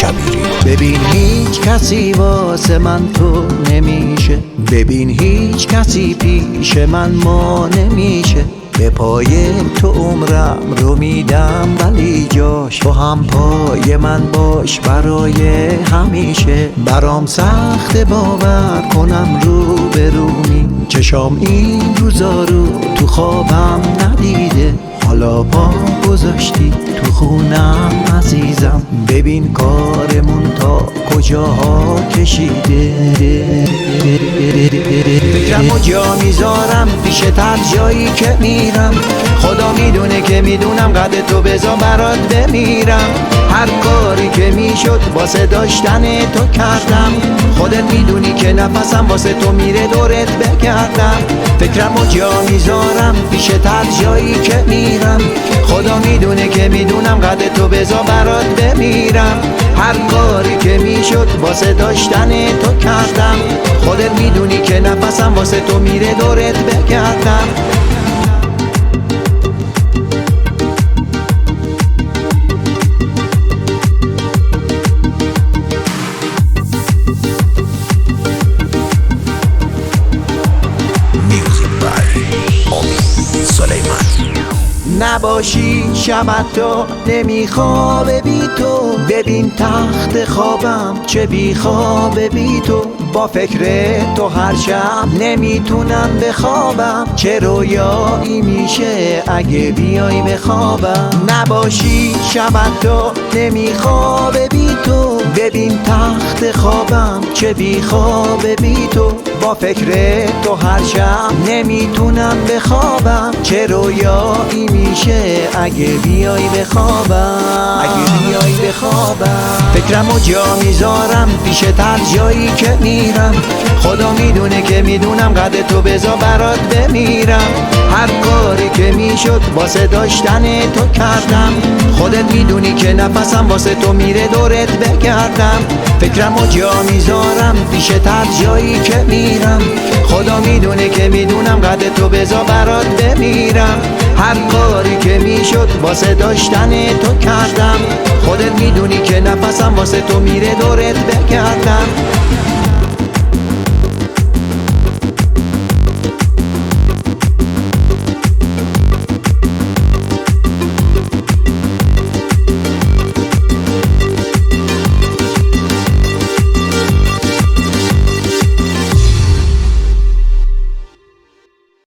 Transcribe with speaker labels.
Speaker 1: شبیری.
Speaker 2: ببین هیچ کسی واسه من تو نمیشه، ببین هیچ کسی پیش من ما نمیشه. به پای تو عمرم رو میدم ولی جاش تو هم پای من باش برای همیشه. برام سخت باور کنم رو به رومی، چشام این روزا رو تو خوابم ندیده. حالا پا گذاشتی تو خونم عزیزم، ببین کارمون تا کجاها کشیده. فکرمو جا میذارم پیشت هر جایی که میرم، خدا میدونه که میدونم قد تو بذار برات بمیرم. هر کاری که میشد واسه داشتن تو کردم، خودت میدونی که نفسم واسه تو میره دورت بگردم. فکرمو جا میذارم پیشت هر جایی که میرم، خدا میدونه که میدونم قد تو بذار برات بمیرم. هر کاری که میشد واسه داشتن تو کردم، خودت میدونی که نفسم واسه تو میره دورت بگردم. نباشی شب تو نمیخوابه بی تو، ببین تخت خوابم چه بی خوابه بی تو. با فکر تو هر شب نمیتونم بخوابم، چه رویایی میشه اگه بیای بخوابم. نباشی شب تو نمیخوابه بی تو، ببین تخت خوابم چه بی خوابه بی تو. با فکر تو هر شب نمیتونم بخوابم، چه رویایی میشه اگه بیای بخوابم، اگه بیای بخوابم. فکرمو جا میذارم پیشت هر جایی که میرم، خدا میدونه که میدونم قد تو بذار برات بمیرم. هر کاری که میشد واسه داشتن تو کردم، خودت میدونی که نفسم واسه تو میره دورت بگردم. فکرمو جا میذارم پیشت هر جایی که میرم، خدا میدونه که میدونم قد تو بذار برات بمیرم. هر کاری که میشد واسه داشتن تو کردم، خودت میدونی که نفسم واسه تو میره دورت بگردم.